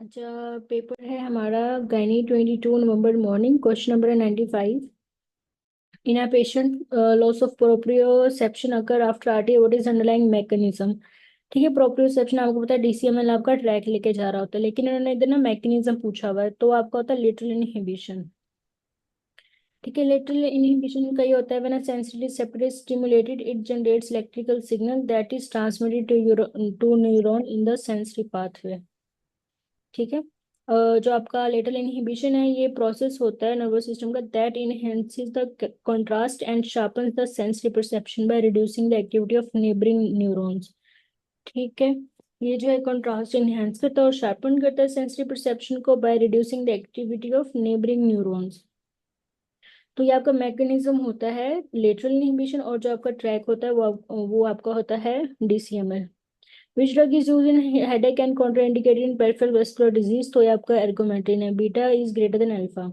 अच्छा, पेपर है हमारा gynae 22 November morning. Question number है 95। In a patient loss of proprioception occur after RT, what is underlying mechanism. ठीक है, proprioception आपको पता है डीसीएमएल आपका ट्रैक लेके जा रहा होता है, लेकिन इन्होंने इधर ना मैकेनिज्म पूछा हुआ है, तो आपका होता है लेटरल इनहिबिशन। ठीक है, लेटरल इनहिबिशन का ये होता है when a sensitive receptor is stimulated it generates electrical signal that is transmitted to neuron in the sensory pathway. ठीक है। जो आपका लेटरल इनहिबिशन है, ये प्रोसेस होता है नर्वस सिस्टम का that enhances the contrast and sharpens the sensory perception by reducing the activity of neighbouring neurons. ठीक है, ये जो है कंट्रास्ट इनहेंस करता है और शार्पन करता है सेंसरी परसेप्शन को by reducing the activity of neighbouring neurons. तो ये आपका मैकेनिज्म होता है लेटरल इनहिबिशन, और जो आपका ट्रैक होता है वो आपका होता है DCML. Which drug is use in headache and contraindicated in peripheral vascular disease, तो ये आपका एर्गोमेटिन है। Beta is greater then alpha.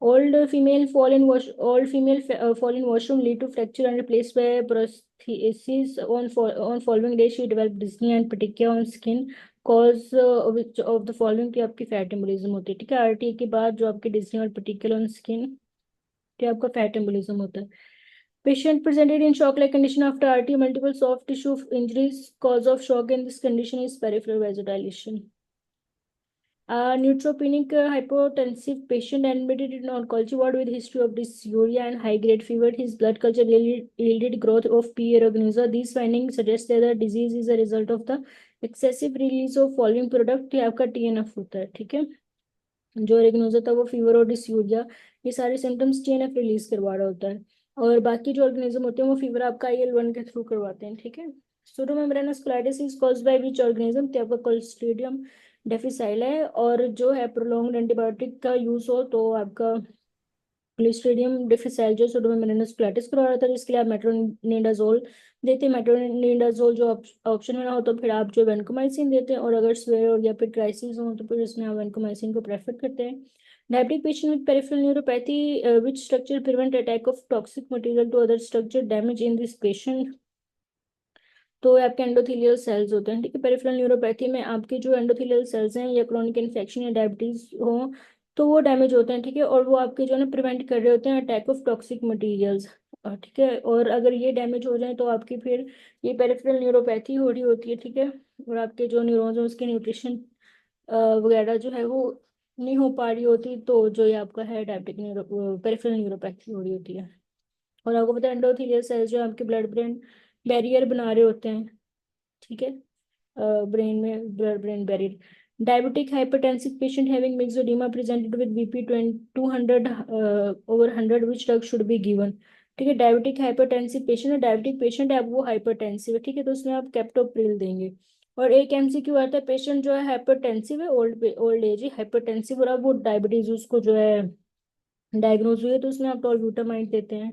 Old female fall in washroom lead to fracture and replaced by prosthesis on following day she developed dyspnea and petechia on skin cause which of the following की आपकी fat embolism होती है। ठीक है, RT के बाद जो आपकी डिस्नी और पेटिकल ऑन स्किन, ये आपका फैट एम्बोलिज्म होता है। Patient presented in shock-like condition after RT, multiple soft tissue injuries. Cause of shock in this condition is peripheral vasodilation. A neutropenic hypotensive patient admitted in oncology ward with history of dysuria and high-grade fever. His blood culture yielded growth of P. aeruginosa. These findings suggest that the disease is a result of the excessive release of following product। ये आपका TNF होता है। ठीक है, जो एरेगनोजा था वो fever और डिस्यूरिया, ये सारे सिम्टम्स टीएनएफ रिलीज करवा रहा होता है। और बाकी जो ऑर्गेनिज्म होते हैं वो फीवर आपका IL-1 के थ्रू करवाते हैं। ठीक है, pseudomembranous colitis is caused by which organism, तो आपका क्लोस्ट्रिडियम डिफिसाइल है। और जो है प्रोलॉन्ग्ड एंटीबायोटिक का यूज हो तो आपका क्लोस्ट्रिडियम डिफिसाइल जो सूडोमेम्ब्रेनस कोलाइटिस करवा रहा था, जिसके लिए आप मेट्रोनिडाजोल देते हैं। मेट्रोनिडाजोल जो ऑप्शन में ना हो तो फिर आप जो वेंकोमाइसिन देते हैं, और अगर स्वेयर और या फिर क्राइसिस हो तो फिर इसमें आप वेंकोमाइसिन को प्रेफर करते हैं। Diabetic patient with peripheral neuropathy, which structure prevent attack of toxic material to other structure damage in this patient, तो ये आपके एंडोथेलियल सेल्स होते हैं। ठीक है, पेरिफेरल न्यूरोपैथी में आपके जो एंडोथेलियल सेल्स हैं या क्रोनिक इन्फेक्शन या डायबिटीज हो तो वो डैमेज होते हैं। ठीक है, और वो आपके जो है ना प्रिवेंट कर रहे होते हैं अटैक ऑफ टॉक्सिक मटेरियल्स। ठीक है, और अगर ये डैमेज हो जाए तो आपकी फिर ये पेरिफेरल न्यूरोपैथी हो रही होती है। ठीक है, और आपके जो न्यूरॉन्स हैं उसकी न्यूट्रिशन वगैरह जो है वो नहीं हो पा रही होती, तो जो ये आपका है डायबिटिक न्यूरो पेरिफेरल न्यूरोपैथी हो रही होती है। और आपको पता है एंडोथेलियल सेल्स जो आपके ब्लड ब्रेन बैरियर बना रहे होते हैं। ठीक है, ब्रेन में blood brain barrier. Diabetic hypertensive patient having myxoedema presented with BP 200 over 100 which drug should be given. ठीक है, डायबिटिक हाइपरटेंसिव पेशेंट है, डायबिटिक पेशेंट है, अब वो हाइपरटेंसिव है। ठीक है, तो उसमें आप कैप्टोप्रिल देंगे। और एक MCQ आता है, पेशेंट जो है हाइपरटेंसिव है, ओल्ड एज है, हाइपरटेंसिव, और अब वो डायबिटीज उसको जो है डायग्नोज हुई है, तो उसमें आप टॉलब्यूटामाइड देते हैं।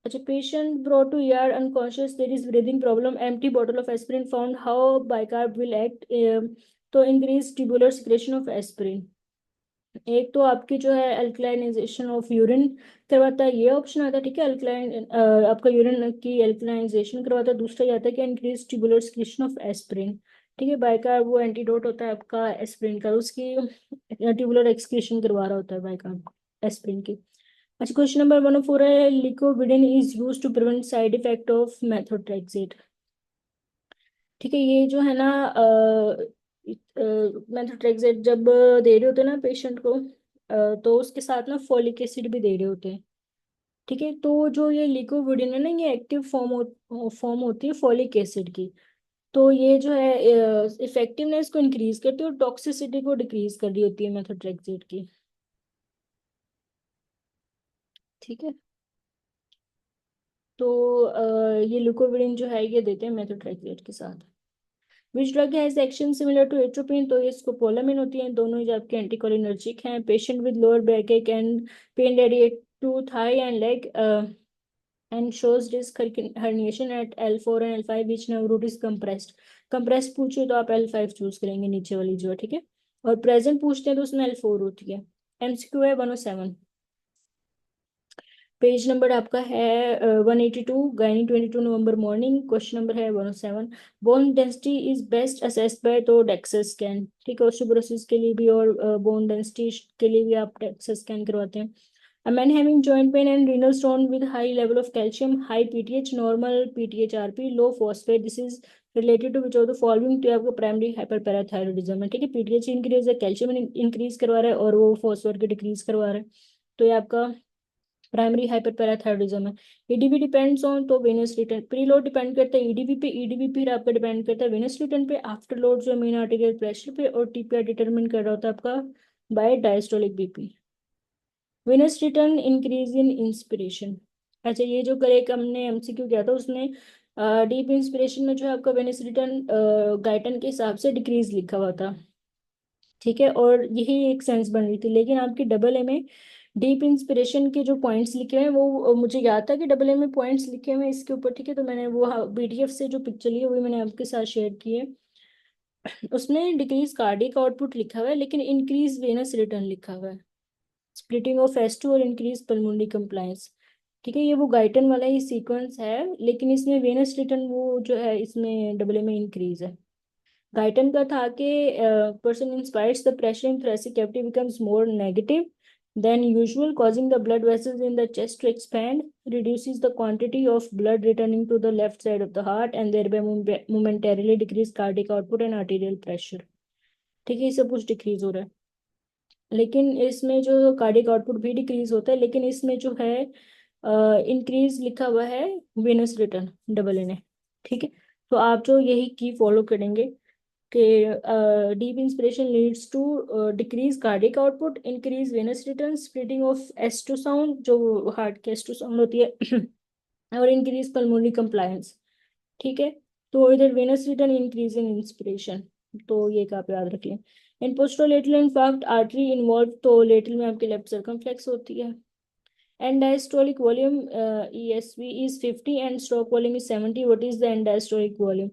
अच्छा, patient brought to ER unconscious, there is breathing problem, empty bottle of aspirin found, how bicarb will act, तो increase tubular secretion of aspirin। एक तो आपकी जो है अल्कलाइनेजेशन ऑफ यूरिन करवाता है, ये ऑप्शन आता है। ठीक है, अल्कलाइन आपका यूरिन की अल्कलाइनेजेशन करवाता है। दूसरा ये आता है कि increase tubular secretion of aspirin. ठीक है, बाइकार्ब वो एंटीडोट होता है आपका एस्पिरिन का, उसकी ट्यूबुलर एक्सक्रीशन करवा रहा होता है बाइकार्ब एस्पिरिन की। अच्छा, क्वेश्चन नंबर 104 है, leucovorin is use to prevent side effect of methotrexate. ठीक है, ये जो है ना मेथोट्रेक्सेट जब दे रहे होते हैं ना पेशेंट को, तो उसके साथ ना फॉलिक एसिड भी दे रहे होते हैं। ठीक है, तो जो ये लिकोविडिन है ना, ये एक्टिव फॉर्म होती है फॉलिक एसिड की। तो ये जो है इफेक्टिवनेस को इंक्रीज करती है और टॉक्सिसिटी को डिक्रीज कर रही होती है मेथोट्रेक्सेट की। ठीक है, तो ये लुकोविडिन जो है ये देते हैं मेथोट्रेक्सेट के साथ। Which drug has action similar to atropine, तो ये स्कोपोलामिन होती है। दोनों ही आपके एंटीकोलिनर्जिक हैं। Patient with lower back ache and pain radiate to thigh and leg and shows disc herniation at L4 and L5 which nerve root is compressed पूछे तो आप L5 चूज करेंगे, नीचे वाली जो है। ठीक है, और प्रेजेंट पूछते हैं तो उसमें L4 होती है। MCQ है 107। पेज नंबर आपका है 182, gynae 22 November morning. Question number है 107। Bone density is best assessed by तो डेक्सा स्कैन। ठीक है, ऑस्टियोपोरोसिस के लिए भी और बोन डेंसिटी के लिए भी आप डेक्सा स्कैन करवाते हैं। A man having joint pain and renal stone with high level of calcium, high PTH, normal PTH-RP, low phosphate. This is related to which of the following? तो ये आपका primary हाइपरपैराथायरॉयडिज्म है। ठीक है, पीटीएच इंक्रीज है, calcium increase करवा रहा है और वो फॉस्फेट के डिक्रीज करवा रहा है। तो ये आपका प्राइमरी हाइपरपैराथायरॉयडिज्म है। ईडीवी डिपेंड्स ऑन तो Venus return. Pre load depend करता है ईडीवी पे, ईडीवी फिर आपका डिपेंड करता है वेनस रिटर्न पे, आफ्टर लोड जो मेन आर्टेरियल प्रेशर पे, और टीपीआर डिटरमिन कर रहा होता है आपका by diastolic BP. Venous return increase in inspiration. अच्छा, ये जो करे हमने एमसीक्यू किया था उसमें डीप इंस्पिरेशन में जो है आपका वेनस रिटर्न गाइटन के हिसाब से डिक्रीज लिखा हुआ था। ठीक है, और यही एक सेंस बन रही थी, लेकिन आपकी डबल ए में डीप इंस्पिरेशन के जो पॉइंट्स लिखे हुए हैं वो मुझे याद था कि डबल ए में पॉइंट्स लिखे हुए हैं इसके ऊपर। ठीक है, तो मैंने वो बीडीएफ से जो पिक्चर ली है वही मैंने आपके साथ शेयर की है। उसमें डिक्रीज कार्डिक आउटपुट लिखा हुआ है लेकिन इंक्रीज वेनस रिटर्न लिखा हुआ है, स्प्लिटिंग ऑफ एस टू और इंक्रीज पल्मोनरी कंप्लायंस। ठीक है, ये वो गाइटन वाला ही सीक्वेंस है, लेकिन इसमें वेनस रिटर्न वो जो है इसमें डबल ए में इंक्रीज है। गाइटन का था कि person inspires the pressure in thoracic cavity becomes more negative than usual, causing the blood vessels in the chest to expand, reduces the quantity of blood returning to the left side of the heart, and thereby momentarily decrease cardiac output and arterial pressure। ठीक है, ये सब कुछ decrease हो रहा है, लेकिन इसमें जो कार्डियक आउटपुट भी डिक्रीज होता है, लेकिन इसमें जो है इंक्रीज लिखा हुआ है venous return double N A. ठीक है, तो आप जो यही की फॉलो करेंगे कि deep inspiration leads to decrease cardiac output, increase venous return, splitting of S two sound जो हार्ट की एस टू साउंड होती है और इंक्रीज पल्मोनरी कंप्लायंस। ठीक है, तो इधर Venus return increase in inspiration, तो ये का आप याद रख लें। इन पोस्टोलेटरल इनफार्क्ट आर्टरी इन्वॉल्व, तो लेटरल में आपके लेफ्ट सर्कमफ्लेक्स होती है। And diastolic volume ESV is 50 and stroke volume is 70। What is the end diastolic volume?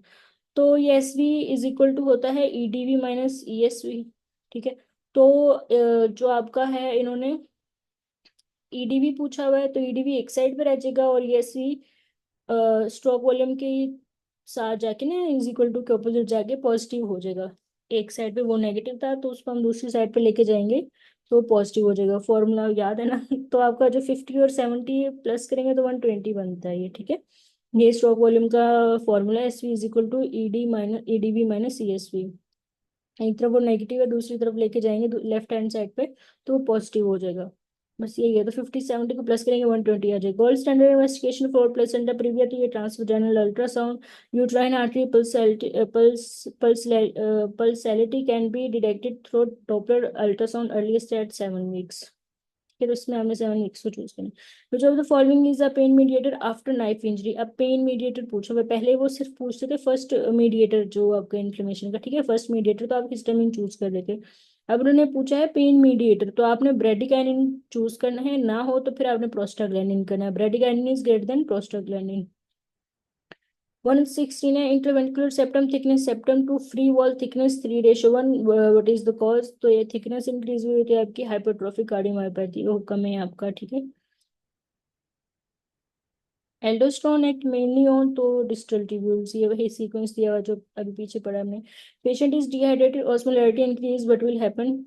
तो ये SV इज इक्वल टू होता है EDV माइनस ESV। ठीक है, तो जो आपका है इन्होंने EDV पूछा हुआ है, तो EDV एक साइड पे रह जाएगा और ESV स्ट्रोक वॉल्यूम के साथ जाके ना इज इक्वल टू के ऑपोजिट जाके पॉजिटिव हो जाएगा। एक साइड पे वो नेगेटिव था तो उसको हम दूसरी साइड पे लेके जाएंगे तो पॉजिटिव हो जाएगा। फॉर्मूला याद है ना? तो आपका जो 50 और 70 प्लस करेंगे तो 120 बनता है ये। ठीक है, ये स्ट्रोक वॉल्यूम का formula SV is equal to EDV minus ESV। एक तरफ वो नेगेटिव है, दूसरी तरफ लेके जाएंगे लेफ्ट हैंड साइड पे तो वो पॉजिटिव हो जाएगा। बस यही है, तो 50 70 को प्लस करेंगे 120 आ जाएगा। Gold standard investigation for placenta praevia टू ये transvaginal ultrasound uterine artery pulsatility can be detected through Doppler ultrasound earliest at 7 weeks. फिर उसमें हमने 7 वीक्स को चूज करना। Which of the following is a pain mediator after knife injury? अब pain mediator पूछा हुआ है, पहले वो सिर्फ पूछते थे फर्स्ट मीडिएटर जो आपका इन्फ्लेमेशन का। ठीक है, फर्स्ट मीडिएटर तो आप हिस्टामिन चूज कर लेते। अब उन्होंने पूछा है पेन मीडिएटर, तो आपने ब्रेडिकाइनिन चूज करना है, ना हो तो फिर आपने प्रोस्टाग्लैंडिन करना है। Bradykinin is greater than prostaglandin. 116 है interventricular septum thickness, septum to free wall thickness 3:1। What is the cause? तो ये थिकनेस इंक्रीज हुई होती है आपकी हाइपरट्रोफिक कार्डियोमायोपैथी वो कम है आपका। ठीक है, एल्डोस्टेरोन एक्ट मेनली ऑन तो डिस्टल ट्यूब्यूल्स, ये वही सीक्वेंस दिया हुआ जो अभी पीछे पढ़ा हमने। Patient is dehydrated, osmolarity increase, what will happen?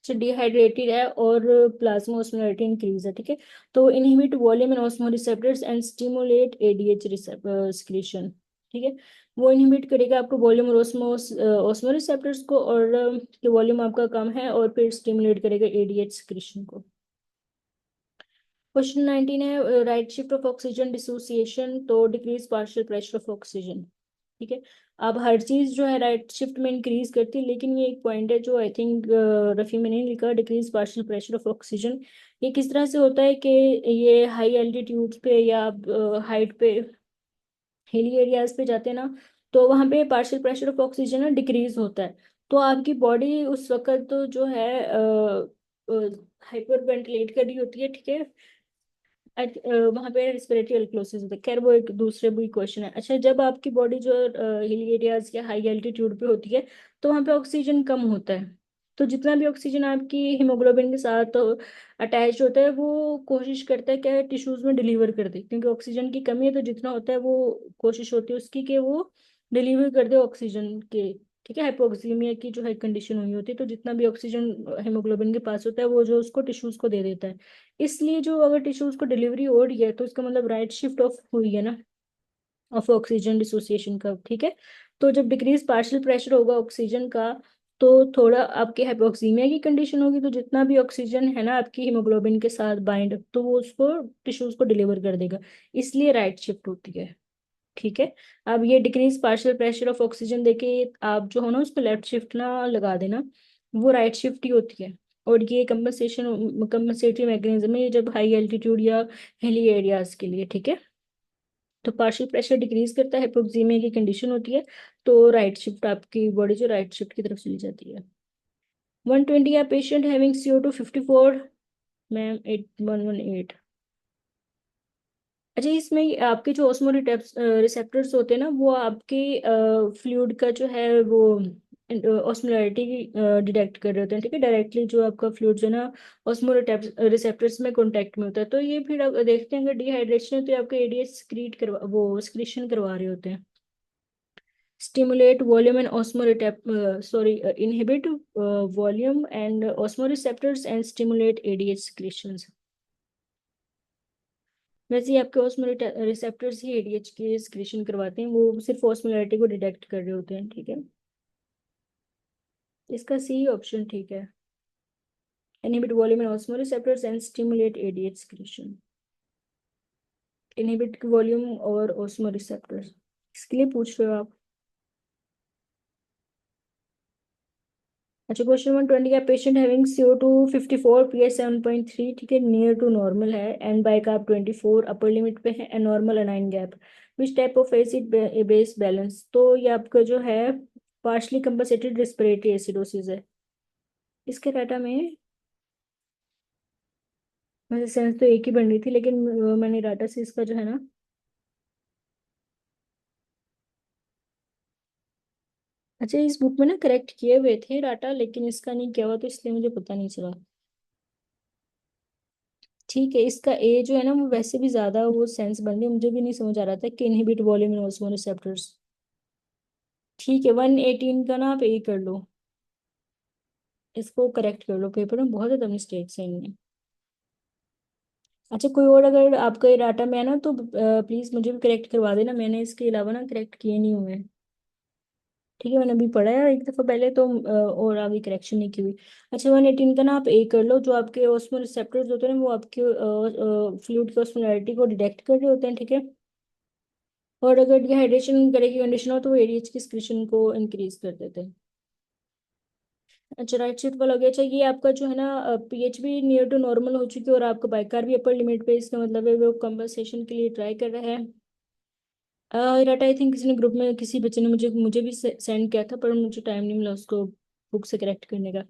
Dehydrated है और प्लाज्मा ऑस्मोलैरिटी इंक्रीज है। ठीक है, तो inhibit volume in osmoreceptors and stimulate ADH secretion. ठीक है, वो इनहिबिट करेगा आपको वॉल्यूम और ऑस्मोरिसेप्टर्स को, और वॉल्यूम आपका कम है और फिर स्टिमुलेट करेगा ADH सिक्रीशन को। क्वेश्चन 19 है right shift of oxygen dissociation तो decrease partial pressure of oxygen. ठीक है, अब हर चीज जो है राइट शिफ्ट में इंक्रीज करती है, लेकिन ये एक पॉइंट है जो आई थिंक रफी में नहीं लिखा, decrease partial pressure of oxygen. ये किस तरह से होता है कि ये हाई एल्टीट्यूड पे या हाइट पे हिली एरियाज पे जाते हैं ना, तो वहाँ पे पार्शियल प्रेशर ऑफ ऑक्सीजन ना डिक्रीज होता है। तो आपकी बॉडी उस वक्त तो जो है हाइपर वेंटिलेट कर रही होती है। ठीक है, वहां पे रेस्पिरेटरी अल्कोसिस होता है। खैर वो एक दूसरे भी क्वेश्चन है। अच्छा, जब आपकी बॉडी जो हिली एरियाज या हाई एल्टीट्यूड पे होती है तो वहां पे ऑक्सीजन कम होता है। तो जितना भी ऑक्सीजन आपकी हीमोग्लोबिन के साथ अटैच होता है वो कोशिश करता है क्या है टिश्यूज में डिलीवर कर दे, क्योंकि ऑक्सीजन की कमी है, तो जितना होता है वो कोशिश होती है उसकी कि वो डिलीवर कर दे ऑक्सीजन के। ठीक है, हाइपोक्सीमिया की जो है कंडीशन हुई होती है, तो जितना भी ऑक्सीजन हीमोग्लोबिन के पास होता है वो जो उसको टिश्यूज को दे देता है। इसलिए जो अगर टिश्यूज को डिलीवरी हो रही है तो इसका मतलब राइट शिफ्ट ऑफ हुई है ना, ऑफ ऑक्सीजन डिसोसिएशन का। ठीक है, तो जब डिक्रीज पार्शियल प्रेशर होगा ऑक्सीजन का, तो थोड़ा आपकी हाइपोक्सीमिया की कंडीशन होगी, तो जितना भी ऑक्सीजन है ना आपकी हीमोग्लोबिन के साथ बाइंड, तो वो उसको टिश्यूज को डिलीवर कर देगा, इसलिए राइट शिफ्ट होती है। ठीक है, अब ये decrease partial pressure of oxygen देके आप जो हो ना उसको लेफ्ट शिफ्ट ना लगा देना, वो राइट शिफ्ट ही होती है। और ये कंपनसेटरी मैकेनिज्म है ये जब हाई एल्टीट्यूड या हिली एरियाज के लिए। ठीक है, तो पार्शियल प्रेशर डिक्रीज करता है, हाइपोक्सीमिया की कंडीशन होती है, तो राइट शिफ्ट आपकी बॉडी जो राइट शिफ्ट की तरफ चली जाती है। 120 है पेशेंट हैविंग CO2 54, मैम 8118। अच्छा, इसमें आपके जो ऑस्मो रिसेप्टर्स होते हैं ना वो आपके फ्लूइड का जो है वो ऑस्मोलैरिटी डिटेक्ट कर रहे होते हैं। ठीक है, डायरेक्टली जो आपका फ्लूइड जो है ना ऑस्मो रिसेप्टर्स में कांटेक्ट में होता है, तो ये फिर आप देखते हैं अगर डिहाइड्रेशन है तो ये आपके एडीएच स्क्रीट करवा वो स्क्रीशन करवा रहे होते हैं। Stimulate volume and inhibit volume and osmoreceptors and stimulate ADH secretions। वैसे ही आपके ऑस्मोरिसेप्टर्स ही एडीएच के सिक्रीशन करवाते हैं, वो सिर्फ ऑस्मोलैरिटी को डिटेक्ट कर रहे होते हैं। ठीक है, इसका सी ऑप्शन ठीक है, inhibit volume and osmoreceptors and stimulate ADH secretion. Inhibit volume और ऑस्मोरिसेप्टर्स इसके लिए पूछ रहे हो आप। अच्छा, क्वेश्चन 120 का पेशेंट हैविंग CO2 54, पीएच 7.3, ठीक है, नियर टू नॉर्मल है, and by carb 24 upper limit पे है, and normal anion gap, which type of acid base balance. तो ये आपका जो है पार्शली कंपनसेटेड रेस्पिरेटरी एसिडोसिस है इसके डाटा में। वैसे सेंस तो एक ही बन रही थी, लेकिन मैंने डाटा से इसका जो है ना, अच्छा इस बुक में ना करेक्ट किए हुए थे डाटा, लेकिन इसका नहीं किया हुआ तो इसलिए मुझे पता नहीं चला। ठीक है, इसका ए जो है ना वो वैसे भी ज्यादा वो सेंस बन रही है, मुझे भी नहीं समझ आ रहा था कि इनहिबिट वॉल्यूम इन ऑस्मो रिसेप्टर्स। ठीक है, 118 का ना आप ए कर लो, इसको करेक्ट कर लो, पेपर में बहुत ज्यादा मिस्टेक्स हैं इनमें। अच्छा, कोई और अगर आपका ये डाटा में है ना तो प्लीज मुझे भी करेक्ट करवा देना, मैंने इसके अलावा ना करेक्ट किए नहीं हुए हैं। ठीक है, मैंने अभी पढ़ा है एक दफा पहले तो और आगे करेक्शन नहीं की हुई। अच्छा, 118 का ना आप ए कर लो, जो आपके ऑस्मो रिसेप्टर्स होते हैं ना वो आपके फ्लूइड की ऑस्मोलैरिटी को डिटेक्ट कर रहे होते हैं। ठीक है, और अगर डिहाइड्रेशन करे की कंडीशन हो तो वो एडीएच की सिक्रीशन को इंक्रीज कर देते हैं। अच्छा, राइट शिफ्ट वाला हो गया। अच्छा, ये आपका जो है ना पीएच भी नियर टू नॉर्मल हो चुकी है और आपका बाइकार भी अपर लिमिट पे, इसका मतलब है वो कंपनसेशन के लिए ट्राई कर रहा है। डाटा आई थिंक किसी ने ग्रुप में किसी बच्चे ने मुझे मुझे भी सेंड किया था, पर मुझे टाइम नहीं मिला उसको बुक से करेक्ट करने का।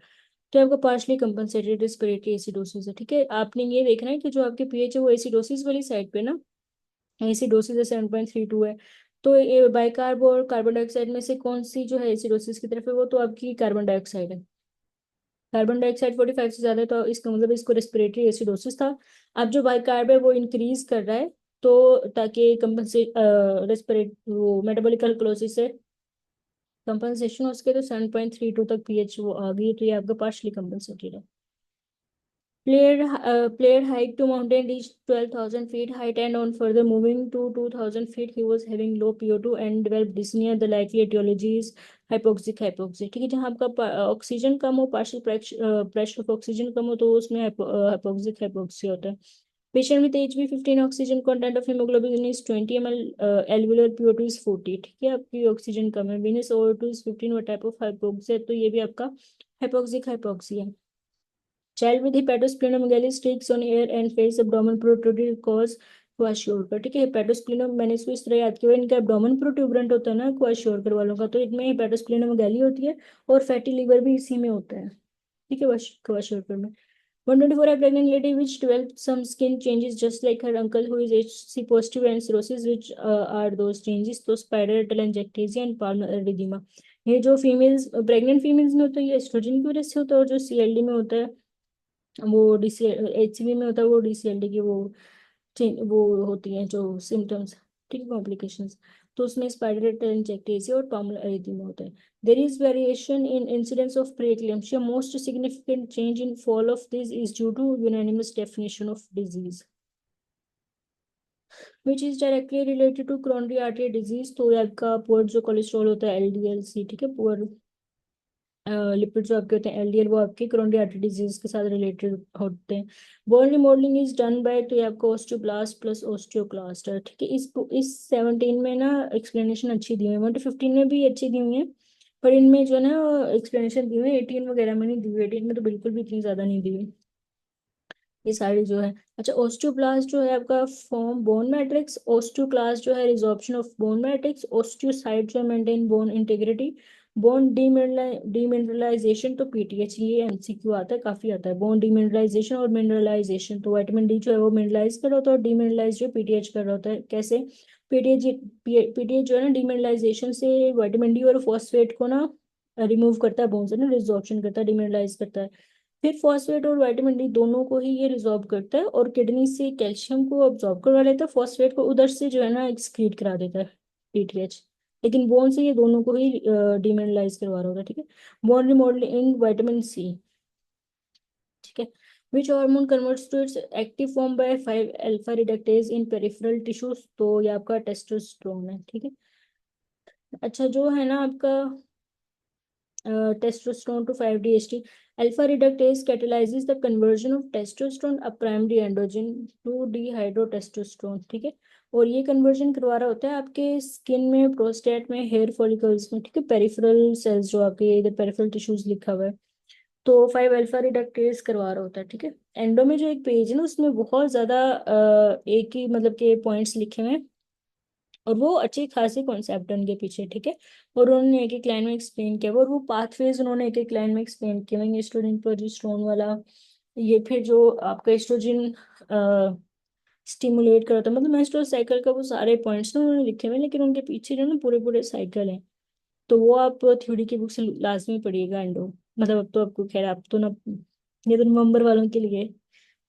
तो आपका पार्शली कंपनसेटेड रेस्पिरेटरी एसिडोसिस है। ठीक है, आपने ये देखना है कि जो आपके पीएच है वो एसिडोसिस वाली साइड पे ना, एसिडोसिस है 7.32 है, तो ये बाइकार्ब और कार्बन डाइऑक्साइड में से कौन सी जो है एसिडोसिस की तरफ है, वो तो आपकी कार्बन डाइऑक्साइड है। कार्बन डाइऑक्साइड 45 से ज्यादा है, तो इसका मतलब इसको रेस्पिरेटरी एसिडोसिस था। अब जो बाइकार्ब है वो इंक्रीज कर रहा है, तो ताकि कंपनसेट रेस्पिरेट वो मेटाबॉलिक अल्कलोसिस से कंपनसेशन हो सके, तो 7.32 तक पीएच वो आ गई, तो ये आपका पार्शली कंपनसेटेड है। Player hiked to mountain reached 12,000 feet height, and on further moving to 2,000 feet, he was having low PO2 and developed dyspnea. The likely etiology is hypoxic hypoxia। ठीक है, जहाँ आपका ऑक्सीजन कम हो, पार्शियल प्रेशर ऑफ ऑक्सीजन कम हो, तो उसमें hypoxic hypoxia होता है। Patient with HB15 oxygen content of hemoglobin is 20 ml, alveolar PO2 is 40। ठीक है, आपकी ऑक्सीजन कम है, venous O2 is 15, what type of hypoxia, तो ये भी आपका hypoxic hypoxia है। Child with hepatosplenomegaly streaks on ear and face, abdomen protrude cause kwashiorkor. ठीक है, हेपेटोस्प्लिनो मैंने इसको इस तरह याद किया, इनका एब्डोमेन प्रोट्यूबरेंट होता है ना क्वाशियोरकर वालों का, तो इनमें हेपेटोस्प्लिनोमेगाली होती है, और फैटी लीवर भी इसी में होता है। ठीक है, क्वाशियोरकर में। 124 है pregnant lady which developed some skin changes just like her uncle who is HC positive and cirrhosis, which are those changes, तो spiral telangiectasia and palmar erythema। ये जो फीमेल्स प्रेग्नेंट फीमेल्स में होता है ये एस्ट्रोजन की वजह से होता है, और जो सीएलडी में होता है वो डीसी एचसीवी में होता है वो डीसीएलडी की वो होती हैं जो सिम्टम्स, ठीक है, कॉम्प्लिकेशंस। तो उसमें स्पाइडरेट इंजेक्टेसिया और टॉर्मल एरिथीमा होता है। There is variation in incidence of preeclampsia, most significant change in fall of this is due to unanimous definition of disease which is directly related to coronary artery disease. तो ये आपका poor जो cholesterol होता है एलडीएल-सी, ठीक है, poor lipid जो आपके होते हैं एलडीएल वो आपके कोरोनरी आर्टरी डिजीज के साथ रिलेटेड होते हैं। Bone remodelling is done by, तो ये आपका ऑस्टियोब्लास्ट प्लस ऑस्टियोक्लास्ट है, ठीक है। इस 17 में ना एक्सप्लेनेशन अच्छी दी हुई है, 1 to 15 में भी अच्छी दी हुई है, पर इनमें जो है ना एक्सप्लेनेशन दी हुई है 18 वगैरह में नहीं दी हुई, 18 में तो बिल्कुल भी इतनी ज्यादा नहीं दी हुई ये सारी जो है। अच्छा, ओस्टियोब्लास्ट जो है आपका फॉर्म बोन मैट्रिक्स, ओस्टियोक्लास्ट जो है resorption of bone matrix, osteocyte जो maintain bone integrity, bone demineralization तो पीटीएच, ये एमसीक्यू आता है, काफी आता है। बोन डीमिनरलाइजेशन और मिनरलाइजेशन, तो विटामिन डी जो है वो मिनरलाइज कर रहा होता है और डीमिनरलाइज जो पीटीएच कर रहा होता है। कैसे? पीटीएच पीटीएच जो है ना डीमिनरलाइजेशन से विटामिन डी और फॉस्फेट को ना रिमूव करता है बोन से ना, रिजॉर्प्शन करता है, डीमिनरलाइज करता है। फिर फॉस्फेट और विटामिन डी दोनों को ही ये रिजॉर्ब करता है और किडनी से कैल्शियम को अब्जॉर्ब करवा लेता है, फॉस्फेट को उधर से जो है ना एक्सक्रीट करा देता है पीटीएच, लेकिन बोन से ये दोनों को ही डिमिनरलाइज करवा रहा होता है, ठीक है। बोन रिमॉडलिंग विटामिन सी, ठीक है। Which hormone converts to its active form by 5 alpha reductase in peripheral tissues, तो ये आपका टेस्टोस्टेरोन है, ठीक है। अच्छा, जो है ना आपका testosterone to 5-DHT. Alpha reductase catalyzes the conversion of testosterone, a primary androgen, to dihydrotestosterone, ठीक है। और ये कन्वर्जन करवा रहा होता है आपके स्किन में, प्रोस्टेट में, हेयर फॉलिकल्स में, ठीक है, पेरिफेरल सेल्स जो आपके इधर पेरिफेरल टिश्यूज लिखा हुआ है, तो 5 अल्फा रिडक्टेज करवा रहा होता है, ठीक है। एंडो में जो एक पेज है ना उसमें बहुत ज्यादा एक ही मतलब के पॉइंट्स लिखे हुए हैं और वो अच्छी खासी कॉन्सेप्ट है उनके पीछे, ठीक है। और उन्होंने एक एक लाइन में एक्सप्लेन किया और वो पाथवेज उन्होंने एक एक लाइन में एक्सप्लेन किए हुए, एस्ट्रोजन प्रोजेस्टेरोन वाला, ये फिर जो आपका एस्ट्रोजन स्टिमुलेट करता है, मतलब मेंस्ट्रुअल साइकिल का वो सारे पॉइंट्स ना उन्होंने लिखे हुए हैं, लेकिन उनके पीछे जो ना पूरे पूरे साइकिल हैं। तो वो आप थ्योरी की बुक से लाजमी पढ़िएगा एंडो, मतलब अब तो आपको खैर आप तो ना, ये तो नवंबर वालों के लिए,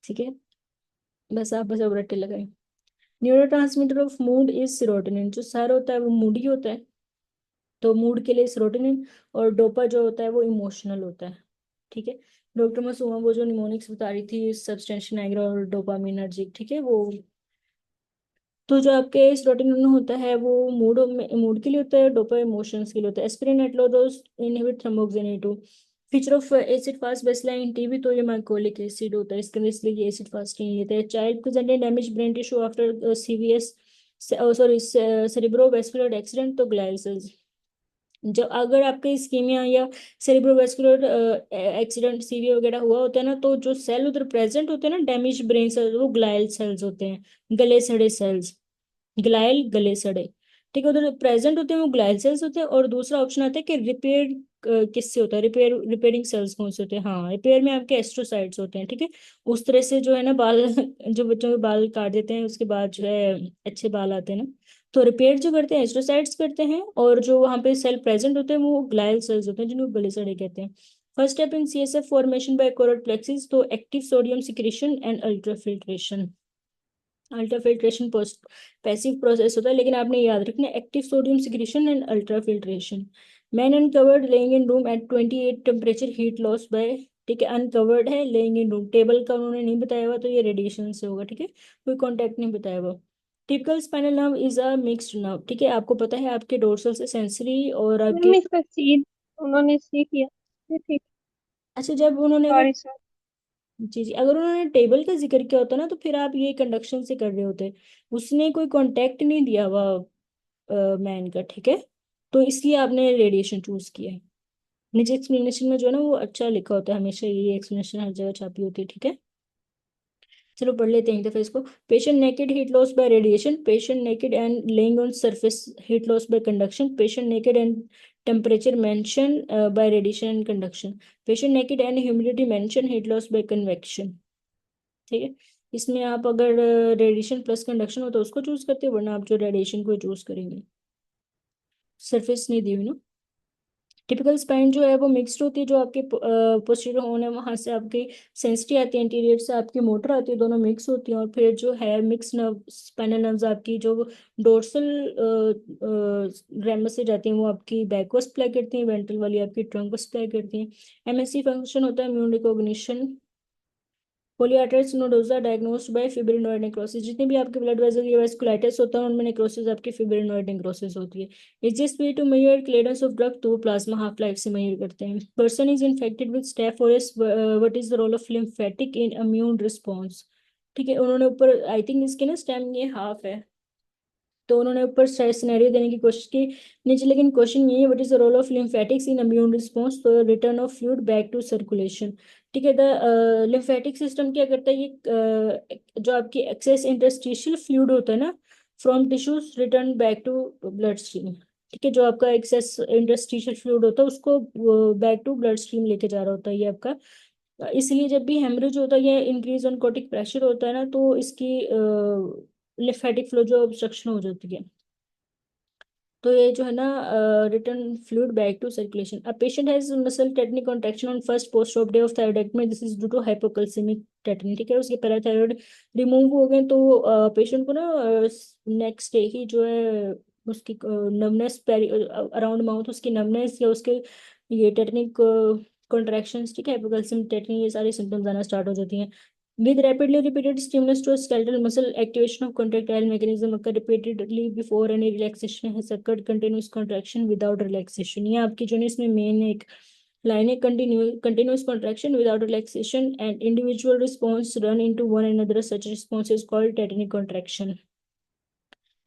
ठीक है, बस आप बस अब रट्टे लगाए। Neuro transmitter of mood is serotonin, जो सर होता है वो मूडी होता है, तो मूड के लिए सेरोटोनिन, और डोपा जो होता है वो इमोशनल होता है, ठीक है। डॉक्टर मसूमा वो जो निमोनिक्स बता रही थी सब्सटेंस नाइग्रा और डोपामिनर्जिक, ठीक है वो। तो जो आपके सेरोटोनिन होता है वो मूड मूड के लिए होता है, डोपा इमोशंस के लिए होता है। Aspirin at low dose inhibit thromboxane A two, feature of acid fast bacilli TB, तो ये माइकोलिक एसिड होता है इसके अंदर, इसलिए ये एसिड फास्ट नहीं लेता है। Child presented damage brain tissue after CVS, sorry cerebrovascular accident, तो ग्लाइल सेल्स। जब अगर आपके इस्कीमिया या सेरिब्रोवास्कुलर एक्सीडेंट सीवियर वगैरह हुआ होता है ना, तो जो सेल उधर प्रेजेंट होते हैं ना डैमेज ब्रेन सेल्स, वो ग्लायल सेल्स होते हैं, गले सड़े सेल्स, ग्लायल गले सड़े, ठीक है, उधर प्रेजेंट होते हैं वो ग्लायल सेल्स होते हैं। और दूसरा ऑप्शन आता है कि रिपेयर किससे होता है, रिपेयरिंग सेल्स कौन से होते हैं, हाँ रिपेयर में आपके एस्ट्रोसाइट्स होते हैं, ठीक है। उस तरह से जो है ना बाल जो बच्चों के बाल काट देते हैं उसके बाद जो है अच्छे बाल आते हैं ना, तो रिपेयर जो करते हैं एस्ट्रोसाइट्स करते हैं, और जो वहाँ पे सेल प्रेजेंट होते हैं वो ग्लायल सेल्स होते हैं जिनको गले सड़े कहते हैं। First step in CSF formation by choroid plexus, तो active sodium secretion and ultrafiltration. Ultrafiltration post passive process होता है, लेकिन आपने याद रखना active sodium secretion and ultrafiltration. Man uncovered lying in room at 28 temperature heat loss by, ठीक है, uncovered है लेइंग इन रूम, टेबल का उन्होंने नहीं बताया हुआ तो ये रेडिएशन से होगा, ठीक है, कोई कॉन्टेक्ट नहीं बताया हुआ। Typical spinal nerve is a mixed nerve, ठीक है, आपको पता है आपके डोर्सल से सेंसरी और आपके, मैम इसका सीध उन्होंने सी किया। ठीक। अच्छा जब उन्होंने अगर, सॉरी सर। जी जी, अगर उन्होंने टेबल का जिक्र किया होता ना तो फिर आप ये कंडक्शन से कर रहे होते, उसने कोई कांटेक्ट नहीं दिया हुआ मैन का, ठीक है, तो इसलिए आपने रेडिएशन चूज किया है। नीचे एक्सप्लेनेशन में जो है ना वो अच्छा लिखा होता है, हमेशा ये एक्सप्लेनेशन हर जगह छापी होती है, ठीक है। चलो पढ़ लेते हैं एक दफे इसको। Patient naked heat loss bye radiation, patient naked and laying on surface heat loss bye conduction, patient naked and temperature mention by radiation and conduction, patient naked and humidity mention heat loss bye convection, ठीक है। इसमें आप अगर radiation plus conduction हो तो उसको choose करते हो, वरना आप जो रेडिएशन को चूज करेंगे। सरफेस नहीं दी हुई ना। टिपिकल स्पाइन जो है वो मिक्स्ड होती है, जो आपके पोस्टीरियर होन है वहां से आपकी सेंसिटी आती है, इंटीरियर से आपकी मोटर आती है, दोनों मिक्स होती हैं। और फिर जो है मिक्स नर्व, स्पाइनल नर्व्स आपकी जो डोर्सल रेमस से जाती हैं वो आपकी बैक को सप्लाई करती हैं, वेंट्रल वाली आपकी ट्रंक को सप्लाई करती हैं। एमएससी फंक्शन होता है immune recognition. Polyarteritis nodosa diagnosed by fibrinoid necrosis, जितने भी आपके ब्लड वेसल या वेस्कुलाइटिस होता है उनमें नेक्रोसिस आपकी फिब्रिनोइड नेक्रोसिस होती है। Easiest way to measure clearance of drug तो प्लाज्मा हाफ लाइफ से मेजर करते हैं। Person is infected with staph aureus, what is the role of lymphatic in immune response. ठीक है, उन्होंने ऊपर आई थिंक इसके ना स्टेम ये हाफ है, तो उन्होंने ऊपर सिनेरियो देने की कोशिश की नीचे, लेकिन क्वेश्चन ये है what is the role of lymphatics in immune response, तो return of fluid back to circulation. ठीक है, द लिम्फेटिक सिस्टम क्या करता है, ये जो आपकी एक्सेस इंटरस्टिशियल फ्लूइड होता है ना from tissues return back to blood stream. ठीक है, जो आपका एक्सेस इंटरस्टिशियल फ्लूइड होता है उसको बैक टू ब्लड स्ट्रीम लेके जा रहा होता है ये आपका। इसलिए जब भी हेमरेज होता है या इंक्रीज ऑनकोटिक प्रेशर होता है ना, तो इसकी लिम्फेटिक फ्लो जो ऑब्स्ट्रक्शन हो जाती है। तो ये जो है ना return fluid back to circulation. A patient has muscle tetanic contraction on first post op day of thyroidectomy, this is due to hypocalcaemic tetany. ठीक है, उसके पैराथायरॉइड रिमूव हो गए तो पेशेंट को ना नेक्स्ट डे ही जो है उसकी नमनेस अराउंड माउथ, उसकी नमनेस या उसके ये टेटनिक कॉन्ट्रैक्शंस, ठीक है, हाइपोकैल्सेमिक टेटनी, ये सारे सिम्टम्स आना स्टार्ट हो जाती हैं। With rapidly repeated stimulus to skeletal muscle, activation of contractile mechanism occur repeatedly before any relaxation has occurred. Continuous contraction without relaxation. ये आपकी जो है इसमें मेन एक लाइन है, continuous contraction without relaxation and individual response run into one another. Such response is called tetanic contraction.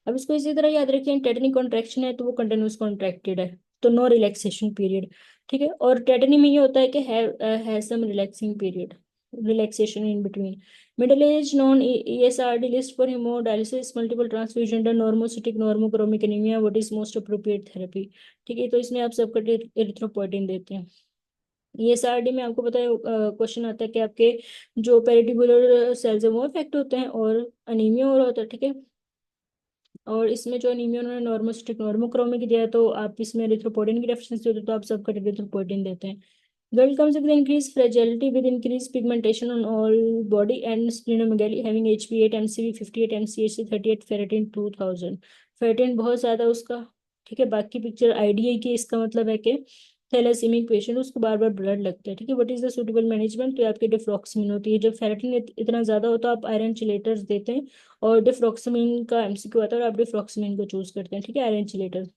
अब इसको इसी तरह याद रखिए, टेटनिक कॉन्ट्रैक्शन है तो वो कंटिन्यूस कॉन्ट्रैक्टेड है, तो नो रिलैक्सेशन पीरियड। ठीक है, और टेटनी में ये होता है कि है some relaxing period, relaxation in between. Middle age non ESRD list for haemodialysis multiple transfusion done normocytic normochromic anaemia, what is most appropriate therapy. ठीक है, तो इसमें आप सबका एरिथ्रोपोइटिन देते हैं। ESRD में आपको पता है क्वेश्चन आता है कि आपके जो पेरिट्यूबुलर सेल्स है वो अफेक्ट होते हैं और अनीमिया हो रहा होता है। ठीक है, और इसमें जो अनीमिया उन्होंने नॉर्मोसिटिक नॉर्मोक्रोमिक दिया है, तो आप इसमें एरिथ्रोपोइटिन की डेफिशिएंसी होती है तो आप सबका एरिथ्रोपोइटिन देते हैं। Girl comes with increased fragility with increased pigmentation on all body and splenomegaly having HB8 MCV 58 MCHC 38 ferritin 2000। ferritin बहुत ज्यादा उसका। ठीक है, बाकी पिक्चर आईडीआई की, इसका मतलब है कि थैलेसीमिक पेशेंट उसको बार बार ब्लड लगता है। ठीक है, what is the suitable management, तो ये आपकी डिफ्लॉक्सिमिन होती है। जब फेरेटिन इतना ज्यादा होता है आप आयरन चिलेटर्स देते हैं, और डिफ्लॉक्सिमिन का एमसीक्यू आता है और आप डिफ्लॉक्सिमिन को चूज करते हैं। ठीक है, आयरन चिलेटर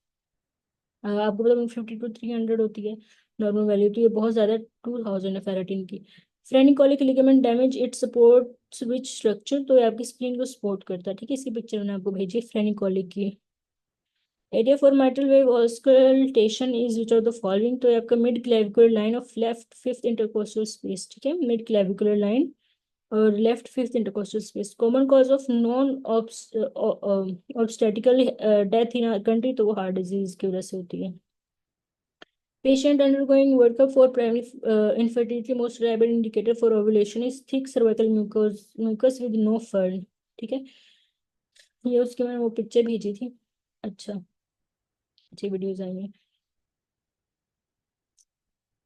आपको पता 50 to 300 होती है नॉर्मल वैल्यू, तो ये बहुत ज्यादा 2000 है फेरेटिन की। Phrenicocolic ligament damage it supports which structure, तो ये आपकी स्प्लीन को सपोर्ट करता है। ठीक है, इसकी पिक्चर मैंने आपको भेजी फ्रेनिकोलिक की। Area for mitral valve auscultation is which of the following, तो ये आपका mid clavicular line of left fifth intercostal space. ठीक है, मिड क्लेविकुलर लाइन और left fifth intercostal space. Common cause of non obstetrical death in our country, तो वो heart disease की वजह से होती है। Patient undergoing workup for primary infertility, most reliable indicator for ovulation is thick cervical mucus with no fern। ठीक है, ये उसकी मैंने वो पिक्चर भेजी थी। अच्छा, अच्छी वीडियोज आई हैं।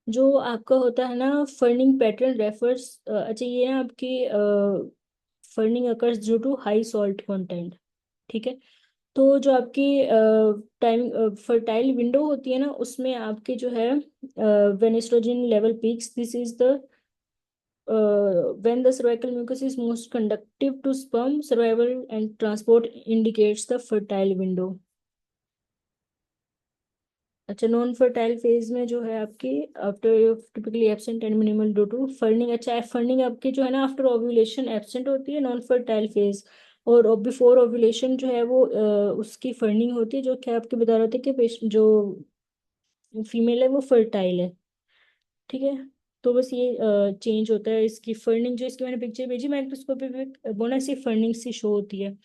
जो आपका होता है ना फर्निंग पैटर्न रेफर्स, अच्छा ये ना आपकी ferning occurs due to high salt content. ठीक है, तो जो आपकी टाइम फर्टाइल विंडो होती है ना उसमें आपके जो है when estrogen level peaks, this is the when the cervical mucus is most conductive to sperm survival and transport indicates the fertile window। अच्छा, नॉन फर्टाइल फेज में जो है आपकी after typically absent and minimal due to ferning. अच्छा, ferning आपकी जो है ना आफ्टर ओव्यूलेशन एब्सेंट होती है नॉन फर्टाइल फेज, और बिफोर ओव्यूलेशन जो है वो उसकी फर्निंग होती है, जो कि आपके बता रहे थे कि जो फीमेल है वो फर्टाइल है। ठीक है, तो बस ये चेंज होता है इसकी फर्निंग। जो इसकी मैंने पिक्चर भेजी माइक्रोस्कोपी पे बोना सी फर्निंग सी शो होती है,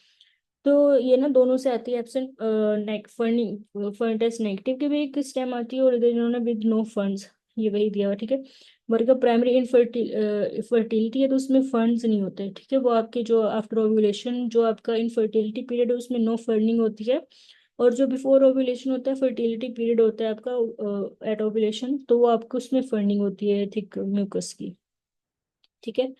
तो ये ना दोनों से आती है। एब्सेंट नेक फर्निंग फर्नेस नेगेटिव की भी एक स्टेम आती है, और इधर इन्होंने विद नो फंड्स ये वही दिया हुआ। ठीक है, वर्ग प्राइमरी इनफर्टिलिटी है तो उसमें फंड्स नहीं होते। ठीक है, वो आपके जो आफ्टर ओव्यूलेशन जो आपका इनफर्टिलिटी पीरियड है उसमें नो फर्निंग होती है, और जो बिफोर ओव्यूलेशन होता है, फर्टिलिटी पीरियड होता है आपका एट ओव्यूलेशन, तो वो आपको उसमें फंडिंग होती है थिक म्यूकस की। ठीक है।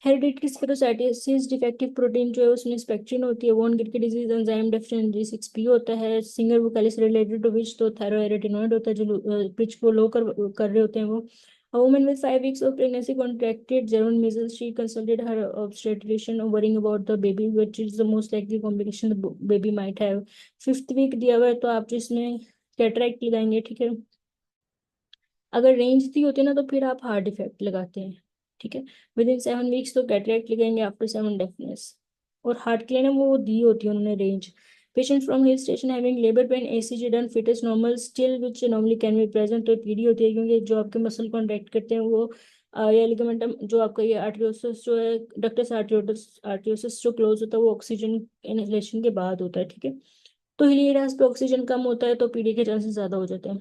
हेरिडिटरी स्पेरोसाइटोसिस, डिफेक्टिव प्रोटीन जो है उसमें स्पेक्ट्रिन होती है। वॉन गिट की डिजीज एंजाइम डेफिशिएंसी 6p होता है। सिंगर वोकैलिस रिलेटेड टू विच, तो थायरोएरेटिनॉइड होता है, जो पिच को लो कर रहे होते हैं वो। A woman with 5 weeks of pregnancy contracted German measles. She consulted her obstetrician worrying about the baby, which is the most likely complication the baby might have. 5th week दिया हुआ है, तो आप जो इसमें कैटरेक्ट लगाएंगे। ठीक है। अगर रेंज दी होती है ना, तो फिर आप हार्ड इफेक्ट लगाते हैं। ठीक है। विद इन 7 weeks तो कैटरेक्ट लगाएंगे, आफ्टर 7 डेफनेस। और हार्ट के लिए ना वो दी होती है उन्होंने range. Patient from hill station having labour pain, ECG done, foetus normal still which normally can be present, तो पीडी होती है, क्योंकि जो आपके मसल कॉन्ट्रैक्ट करते हैं वो या लिगामेंटम जो आपका ये आर्टरियोसिस जो है, डक्टस आर्टरियोसिस आर्टरियोसिस जो क्लोज होता है वो ऑक्सीजन इनहेलेशन के बाद होता है। ठीक है। तो हिलियस पे ऑक्सीजन कम होता है, तो पीडी के चांसेस ज्यादा हो जाते हैं।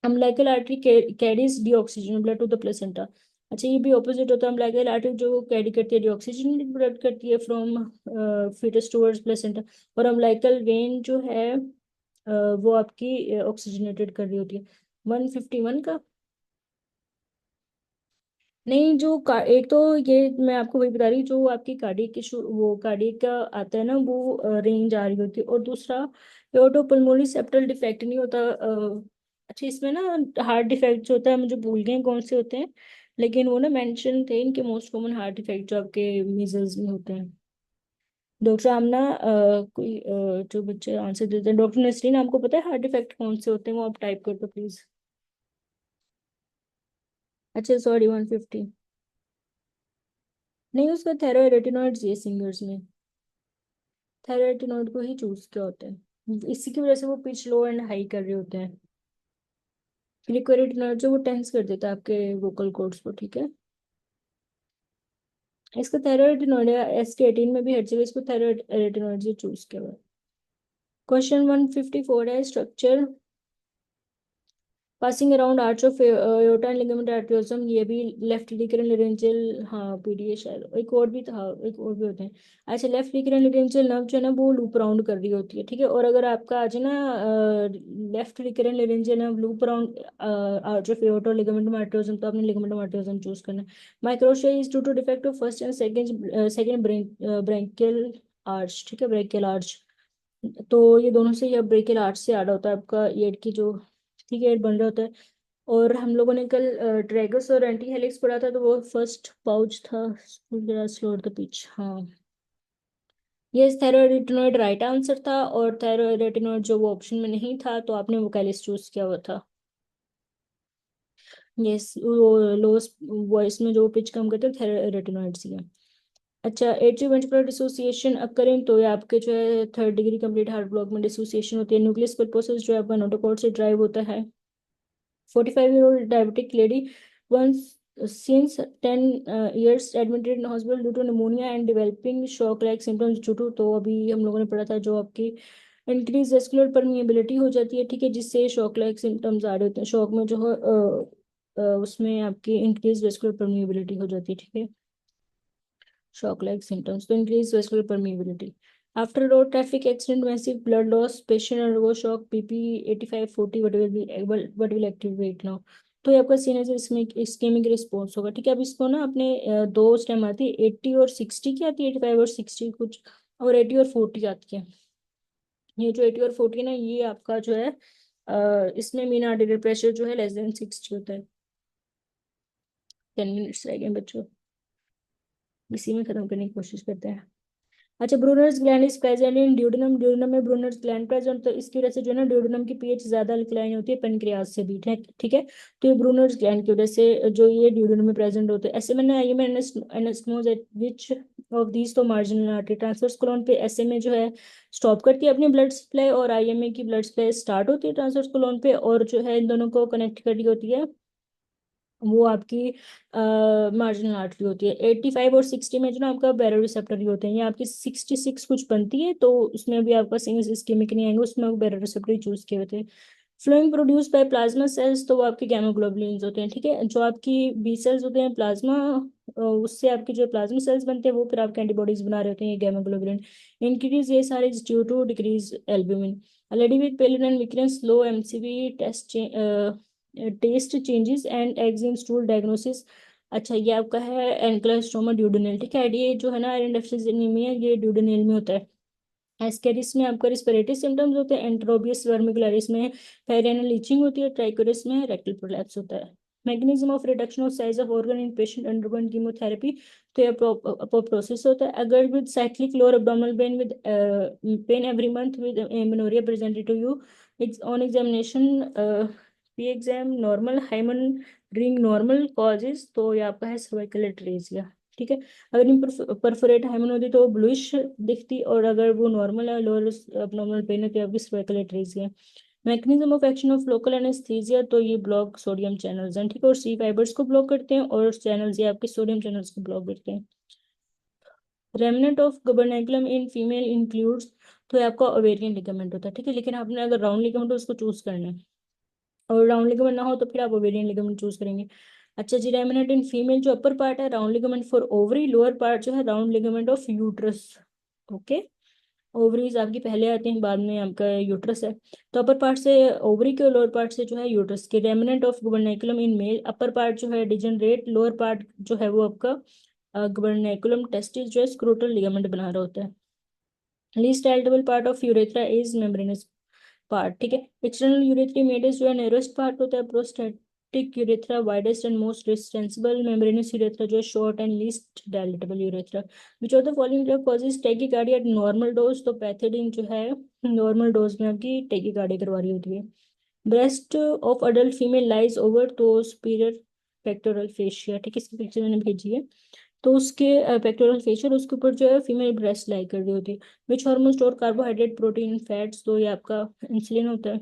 Umbilical artery carries deoxygen blood to the placenta. अच्छा, ये भी ऑपोजिट होता है। अम्बिलिकल आर्टरी जो कैरी करती है डीऑक्सीजन ब्लड करती है फ्रॉम फीटस टुवर्ड्स प्लेसेंटा। और अम्बिलिकल वेन जो है वो आपकी ऑक्सीजनेटेड कर रही होती है। 151 का। नहीं, जो एक तो ये मैं आपको वही बता रही हूँ, जो आपकी कार्डियक की वो कार्डियक का आता है ना, वो रेंज आ रही होती है। और दूसरा एओर्टोपल्मोनरी सेप्टल डिफेक्ट नहीं होता। अच्छा, इसमें ना हार्ट डिफेक्ट जो होता है, मुझे भूल गए कौन से होते हैं, लेकिन वो ना मेंशन थे इनके मोस्ट कॉमन हार्ट डिफेक्ट जो आपके मीजल्स में होते हैं। डॉक्टर आमना कोई जो बच्चे आंसर देते हैं, डॉक्टर नसरीन आपको पता है हार्ट डिफेक्ट कौन से होते हैं, वो आप टाइप कर दो प्लीज। अच्छा सॉरी, 150। नहीं, उसका थायराइड ये सिंगर्स में थायराइड को ही चूज किया होता है, इसी की वजह से वो पिच लो एंड हाई कर रहे होते हैं। क्लिक जो वो टेंस कर देता है आपके वोकल कॉर्ड्स को। ठीक है। इसका थायराइड ST18 में भी हर जगह इसको थायराइड से चूज किया हुआ है। क्वेश्चन 154 है structure passing around arch of aorta and ligament arteriosum, ये भी लेफ्ट लिकरल लेरेंजियल, हाँ पीडीए शायद, एक और भी था, एक और भी होते हैं। अच्छा, लेफ्ट लिकरल लेरेंजियल नर्व जो है ना वो लूप राउंड कर रही होती है। ठीक है। और अगर आपका आज ना left recurrent laryngeal nerve loop round arch of aorta और लिगामेंट आर्टरियोसम, तो आपने लिगामेंट आर्टरियोसम चूज करना है। Microtia is due to defect of first and second branchial arch. ठीक है, ब्रेकियल आर्च। तो ये दोनों से, या ब्रेकियल आर्च से ऐड होता है आपका ईयर की जो, ठीक है, ईयर बन रहा होता है। और हम लोगों ने कल ट्रेगस और एंटी हेलिक्स पढ़ा था, तो वो फर्स्ट पाउच था। स्लोर द पिच, हाँ। ये थायरोरेटिनॉइड राइट आंसर था, और थायरोरेटिनॉइड जो वो ऑप्शन में नहीं था, तो आपने वोकैलिस चूज किया हुआ था। यस, वो लोएस्ट वॉइस में जो पिच कम करते हैं थायरोरेटिनॉइड ही है। अच्छा, एट्री वेंट्रिकुलर डिसोसिएशन अकरिंग, तो ये आपके जो है 3rd degree complete heart block में डिसोसिएशन होती है। न्यूक्लियस पल्पोसस जो है आपका नोटोकॉर्ड से ड्राइव होता है। 45-year-old diabetic lady once since 10 years admitted in hospital due to pneumonia and developing shock-like symptoms due to, तो अभी हम लोगों ने पढ़ा था जो आपकी इंक्रीज वेस्कुलर परमिएबिलिटी हो जाती है। ठीक है, जिससे शॉक लाइक सिम्टम्स आ रहे होते हैं। शॉक में जो है उसमें आपकी इंक्रीज वेस्कुलर परमिएबिलिटी हो जाती है। ठीक है, shock like symptoms, तो increase vascular permeability. After road traffic accident, massive blood loss, patient undergo shock, BP 85-40, what will activate now? तो ये आपका सीने से इसमें इस्केमिक रिस्पॉन्स होगा। ठीक है। अब इसको ना अपने दो स्टेम आती है, 80 और 60 की आती है, 85 और 60 कुछ, और 80 और 40 आती है। ये जो 80 और 40 ना, ये आपका जो है इसमें मीन आर्टरी प्रेशर जो है <60 होता है। 10 मिनट्स रह गए बच्चों, इसी में खत्म करने की कोशिश करते हैं। अच्छा, Brunner's gland is present in duodenum, duodenum में ब्रूनर्स ग्लैंड प्रेजेंट, तो इसकी वजह से जो है ना ड्यूडेनम की पीएच ज्यादा अल्कलाइन होती है पेनक्रियास से भी। ठीक है। तो ये ब्रूनर्स ग्लैंड की वजह से जो ये ड्यूडेनम में प्रेजेंट होते हैं। ऐसे मैंने आई में एनास्टमोज एट विच ऑफ दीज, तो मार्जिनल आर्टरी ट्रांसवर्स कोलन पे ऐसे में जो है स्टॉप करती है अपनी ब्लड सप्लाई, और आईएमए की ब्लड सप्लाई स्टार्ट होती है ट्रांसवर्स कोलन पे, और जो है इन दोनों को कनेक्ट कर रही होती है वो आपकी मार्जिनल आर्टरी होती है। 85 और 60 में जो ना आपका बैरो रिसेप्टर होते हैं, ये आपकी 66 कुछ बनती है, तो उसमें भी आपका सिंगल इस्केमिक नहीं आएंगे, उसमें बैरो रिसेप्टर चूज किए होते हैं। Flowing produce by plasma cells, तो वो आपके गैमाग्लोबुलिन्स होते हैं, ठीक है। जो आपकी बी सेल्स होते हैं प्लाज्मा, उससे आपके जो प्लाज्मा सेल्स बनते हैं वो फिर आपके एंटीबॉडीज बना रहे होते हैं, ये गैमाग्लोबुलिन इंक्रीज, ये सारे due to decrease albumin. Lady with पेलिन एंड विक्रेंस low MCV test test changes and एक्जिन स्टूल डायग्नोसिस। अच्छा, ये आपका है एंक्लोस्टोमा ड्यूडेनल, ठीक है। ये जो है ना आयरन डेफिशिएंसी एनीमिया, ये ड्यूडेनल में होता है। एस्केरिस में आपका रिस्पिरेटरी सिम्टम्स होते हैं, एंट्रोबियस वर्मिकुलरिस में फेरिनल लीचिंग होती है, ट्राइकोरिस में रेक्टल प्रोलैप्स होता है। Mechanism of reduction of size of organ in patient undergoing chemotherapy, तो ये प्रोसेस होता है। अगर with cyclic lower abdominal pain with pain every month with amenorrhoea presented to you on examination, P exam normal, hymen ring normal causes, तो ये आपका है cervical atresia, ठीक है। अगर इन परफोरेट हाइमन होती तो वो ब्लूइश दिखती, और अगर वो नॉर्मल है लोअर abnormal पेन है तो आपकी cervical atresia. Mechanism of action of local anaesthesia, तो ये ब्लॉक सोडियम चैनल्स हैं, ठीक है, और सी फाइबर्स को ब्लॉक करते हैं, और चैनल्स ये आपके सोडियम चैनल्स को ब्लॉक करते हैं। Remnant of gubernaculum in female includes, तो ये आपका ओवेरियन लिगामेंट होता है, ठीक है। लेकिन आपने अगर राउंड लिगामेंट हो उसको चूज करना है, और राउंड लिगामेंट ना हो तो फिर आप ओवेरियन लिगामेंट चूज करेंगे। अच्छा जी, रेमिनेंट इन फीमेल जो अपर पार्ट है round ligament for ovary, lower part जो है round ligament of uterus, okay. Ovaries आपकी पहले आती हैं, बाद में आपका यूट्रस है। तो अपर पार्ट से ओवरी के, लोअर पार्ट से जो है यूट्रस के। Remnant of gubernaculum in male, upper part जो है डिजनरेट, लोअर पार्ट जो है वो आपका गुबरनेकुलम टेस्टिस जो है स्क्रोटल लिगामेंट बना रहा होता है। Least dilatable part of urethra is membranous part, ठीक है। एक्सटर्नल यूरेथ्री मेडस जो है नेरोस्ट पार्ट होता है, prostatic urethra widest and most distensible, membranous urethra जो है short and least dilatable urethra. Which of the following drug causes tachycardia at normal dose, तो pethidine जो है नॉर्मल डोज में आपकी टैकीकार्डिया करवा रही होती है। Breast of adult female lies over, तो सुपीरियर पेक्टोरल फेशिया, ठीक है, इसकी पिक्चर मैंने भेजी है। तो उसके पेक्टोरल फेशियल, उसके ऊपर जो है फीमेल ब्रेस्ट लाई कर रही होती है। Which hormone store carbohydrate protein fats, तो ये आपका इंसुलिन होता है।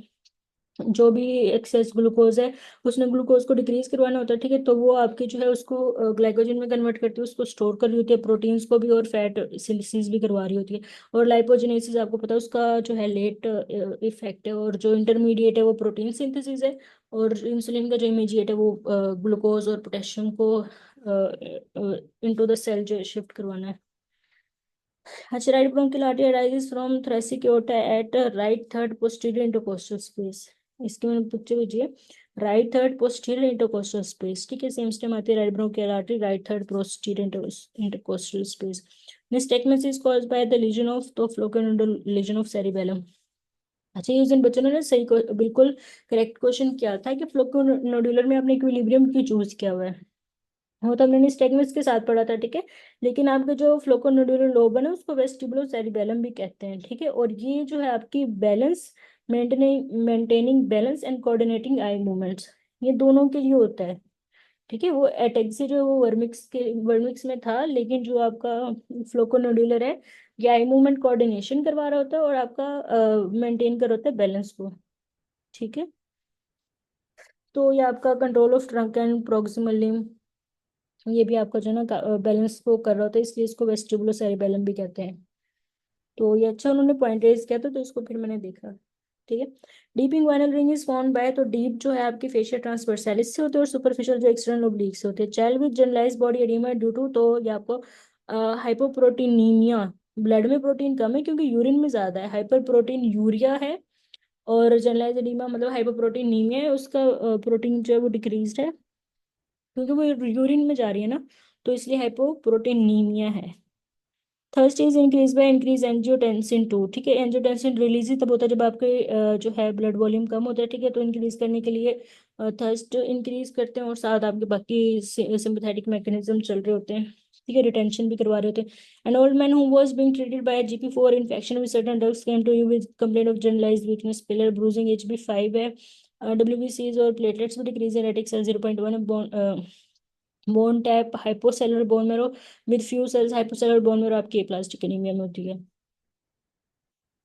जो भी एक्सेस ग्लूकोज है उसने ग्लूकोज को डिक्रीज करवाना होता है, ठीक है, तो वो आपके जो है उसको ग्लाइकोजन में कन्वर्ट करती है, उसको स्टोर कर रही होती है, प्रोटीन्स को भी, और फैट सिंथेसिस भी करवा रही होती है। और लाइपोजेनेसिस आपको पता है उसका जो है लेट इफेक्ट है, और जो इंटरमीडिएट है वो प्रोटीन सिंथेसिस है, और इंसुलिन का जो इमीडिएट है वो ग्लूकोज और पोटेशियम को इनटू द सेल जो शिफ्ट करवाना है। अच्छा, right bronchial artery arises from thoracic aorta at right third posterior intercostal space, इसकी मैंने पिक्चर भेजी है। Right third posterior intercostal space, ठीक है, सेम स्टेम आती है right bronchial artery right third posterior intercostal space. Nystagmus is caused by the lesion of, तो फ्लोकोनोडल lesion of cerebellum। अच्छा, ये जिन बच्चों ने ना सही बिल्कुल करेक्ट क्वेश्चन किया था कि फ्लोकोनोडुलर में आपने इक्विलिब्रियम क्यों चूज किया हुआ है, वो तो हमने स्टेगमेंट्स के साथ पढ़ा था, ठीक है। लेकिन आपका जो फ्लोकोनोडुलर लोब है ना उसको वेस्टिबुलो सेरिबेलम भी कहते हैं, ठीक है। और ये जो है आपकी balance, maintaining balance and coordinating eye movements, ये दोनों के लिए होता है, ठीक है। वो एटेक्सी जो वो वर्मिक्स में था, लेकिन जो आपका फ्लोकोनोडुलर है ये आई मूवमेंट कोऑर्डिनेशन करवा रहा होता है, और आपका मेंटेन कर रहा होता है बैलेंस को, ठीक है। तो ये आपका control of trunk and proximal limb, ये भी आपका जो है ना बैलेंस को कर रहा होता है, इसलिए इसको वेस्टिबुलो सेरिबेलम भी कहते हैं। तो ये अच्छा उन्होंने पॉइंट रेज किया था, तो इसको फिर मैंने देखा, ठीक है। Deep inguinal ring is formed by, तो डीप जो है आपकी फेशियल ट्रांसवर्सालिस से होते हैं, और सुपरफिशियल जो एक्सटर्नल ओब्लिक से होते हैं। Child with generalise body oedema due to, तो ये आपको हाइपोप्रोटीनीमिया, ब्लड में प्रोटीन कम है क्योंकि यूरिन में ज्यादा है, हाइपर प्रोटीन यूरिया है, और जनरलाइज एडिमा मतलब हाइपोप्रोटीनीमिया है, उसका प्रोटीन जो है वो डिक्रीज है क्योंकि वो यूरिन में जा रही है ना, तो इसलिए हाइपोप्रोटीनीमिया है। Thirst is increase by increase angiotensin two, ठीक है। एंजियोटेंसिन रिलीज ही तब होता है जब आपके जो है ब्लड वॉल्यूम कम होता है, ठीक है, तो इंक्रीज करने के लिए थर्स्ट इंक्रीज करते हैं, और साथ आपके बाकी सिंपैथेटिक मैकेनिज्म चल रहे होते हैं, ठीक है, रिटेंशन भी करवा रहे होते हैं। An old man who was being treated by GP4 infection with certain drugs came to you with complaint of generalized weakness, pillar bruising, HB5 है, WBCs और प्लेटलेट्स भी डिक्रीज है, रेटिक सेल 0.1 है, bone tap, hypocellular bone marrow with few cells, hypocellular bone marrow आपकी plastic anaemia में होती है।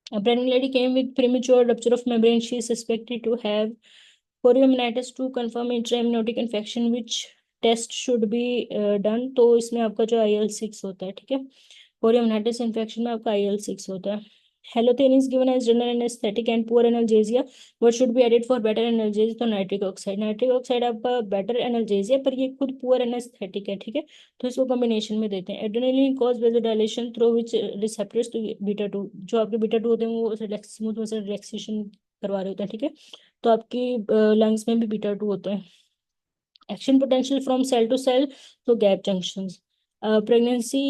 A pregnant lady came with premature rupture of membrane. She is suspected to have chorioamnitis to confirm intraamniotic infection. Which test should be done? तो इसमें आपका जो IL-6 होता है, ठीक है, chorioamnitis इन्फेक्शन में आपका IL-6 होता है, Halothane is given as general anesthetic and poor analgesia. What should be added for better analgesia? तो नाइट्रिक ऑक्साइड, नाइट्रिक ऑक्साइड आपका बेटर एनाल्जेसिया, पर ये खुद पुअर एनेस्थेटिक है, ठीक है, तो इसको कॉम्बिनेशन में देते हैं। Adrenaline cause vasodilation through which receptors, तो बीटा टू, जो आपके बीटा टू होते हैं वो रिलैक्स, स्मूथ मसल रिलैक्सेशन करवा रहे होते हैं, ठीक है, तो आपकी लंग्स में भी बीटा टू होते हैं। Action potential from cell to cell, तो gap junctions. Pregnancy,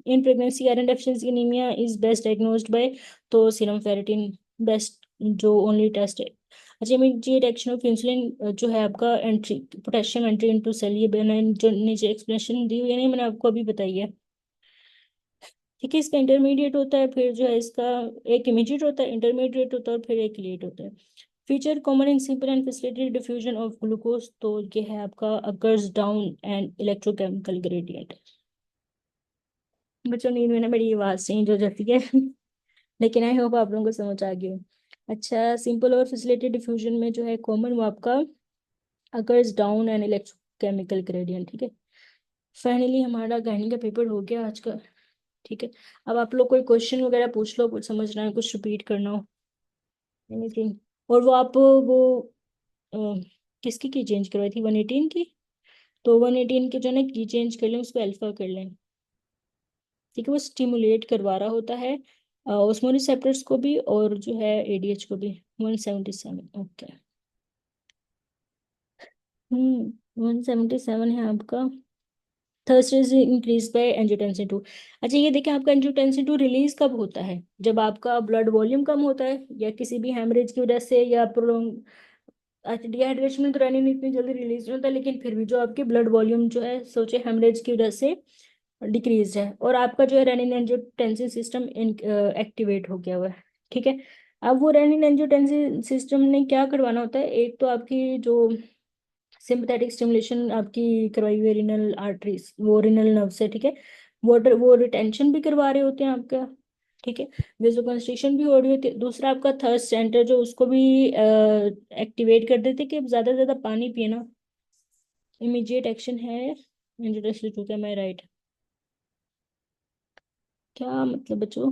in pregnancy iron deficiency anaemia is best diagnosed by, तो सीरम फेरेटिन बेस्ट जो ओनली टेस्ट है। अच्छा, इमीडिएट एक्शन ऑफ इंसुलिन जो है आपका entry, potassium entry into cell, ये मैंने जो नीचे एक्सप्लेनेशन दी हुई है नहीं, मैंने आपको अभी बताई है, ठीक है। इसका इंटरमीडिएट होता है, फिर जो है इसका एक इमीडिएट होता है, इंटरमीडिएट होता है, और फिर एक लेट होता है। Feature common in simple and facilitated diffusion of glucose, तो ये है आपका occurs down and electrochemical gradient. बच्चों, नींद में ना मेरी आवाज चेंज हो जाती है लेकिन आई होप आप लोगों को समझ आ गई हो। अच्छा, सिंपल और फैसिलिटेटेड डिफ्यूजन में जो है कॉमन वो आपका occurs down and electrochemical gradient, ठीक है। फाइनली हमारा गायनी का पेपर हो गया आज का, ठीक है। अब आप लोग कोई क्वेश्चन वगैरह पूछ लो, कुछ समझना है, कुछ रिपीट करना हो, एनीथिंग। और वो आप वो अ, किसकी की चेंज करवाई थी, 118 की, तो 118 के जो है ना की चेंज कर लें, उसको अल्फा कर लें, ठीक है। वो स्टिमुलेट करवा रहा होता है ऑस्मोरिसेप्टर्स को भी और जो है एडीएच को भी। 177, ओके। 177 है आपका। Thirst is increase by angiotensin two. अच्छा, ये देखें, आपका एंजियोटेंसिन टू रिलीज कब होता है? जब आपका ब्लड वॉल्यूम कम होता है, या किसी भी हेमरेज की वजह से, या प्रोलोंग, अच्छा डिहाइड्रेशन में तो रेनिन इतनी जल्दी रिलीज नहीं होता, लेकिन फिर भी जो आपके ब्लड वॉल्यूम जो है, सोचे हेमरेज की वजह से डिक्रीज है, और आपका जो है रेनिन एंजियोटेंसिन सिस्टम एक्टिवेट हो गया हुआ है, ठीक है। अब वो रेनिन एंजियोटेंसिन सिस्टम ने क्या करवाना होता है, एक तो आपकी जो सिंपथेटिक स्टिमुलेशन आपकी करवाई हुई रीनल आर्टरीज, वो रीनल नर्व से, ठीक है, वाटर वो रिटेंशन भी करवा रहे होते हैं आपका, ठीक है, वेसोकंस्ट्रिक्शन भी हो रही होती है। दूसरा आपका थर्स्ट सेंटर जो, उसको भी एक्टिवेट कर देते कि ज्यादा से ज्यादा पानी पिए ना। इमीडिएट एक्शन है एंजियोटेंसिन टू, क्या मैं राइट? क्या मतलब बच्चों?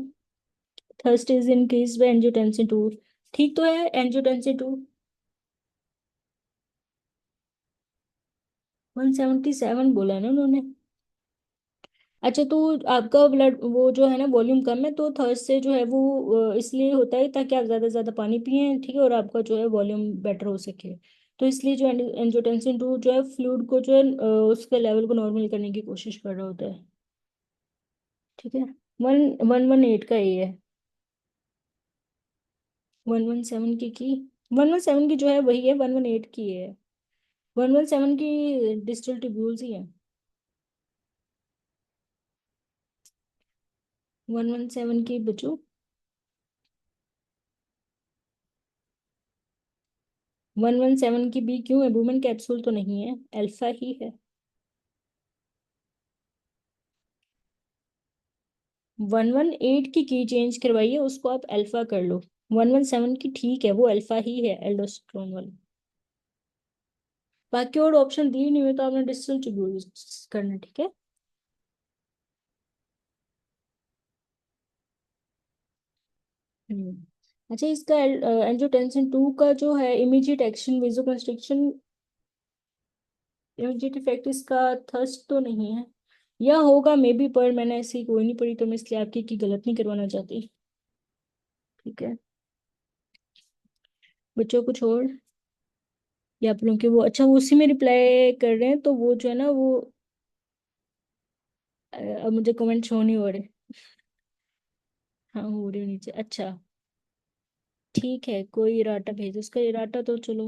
Thirst is increase by angiotensin two, ठीक तो है एंजियोटेंसिन टू। 177 बोला है ना उन्होंने। अच्छा, तो आपका ब्लड वो जो है ना वॉल्यूम कम है, तो थर्स्ट से जो है वो इसलिए होता है ताकि आप ज़्यादा से ज़्यादा पानी पिए, ठीक है, और आपका जो है वॉल्यूम बेटर हो सके। तो इसलिए जो एंजियोटेंसिन टू जो है फ्लूइड को जो है उसके लेवल को नॉर्मल करने की कोशिश कर रहा होता है, ठीक है। 118 का ये है। 117 की 117 की जो है वही है, 118 की है। 117 की डिस्टल ट्यूब्यूल्स ही है। 117 की बच्चों, 117 की बी क्यों है? वुमेन कैप्सूल तो नहीं है, अल्फा ही है। 118 की चेंज करवाइए, उसको आप अल्फा कर लो। 117 की ठीक है, वो अल्फा ही है, एल्डोस्टेरोन वाला। बाकी और ऑप्शन दिए नहीं हुए, तो आपने डिस्टल ट्यूब्यूल करना, ठीक है। अच्छा, इसका एंजियोटेंसिन टू का जो है immediate action vasoconstriction, immediate effect इसका थर्स्ट तो नहीं है, या होगा मे बी, पर मैंने ऐसी कोई नहीं पढ़ी, तो मैं इसलिए आपकी की गलत नहीं करवाना चाहती, ठीक है। बच्चों कुछ और, या आप लोगों के वो, अच्छा वो उसी में रिप्लाई कर रहे हैं, तो वो जो है ना वो अब मुझे कमेंट शो नहीं हो रहे। हाँ, हो रहे नीचे, अच्छा, ठीक है, कोई इराटा भेज, उसका इराटा तो चलो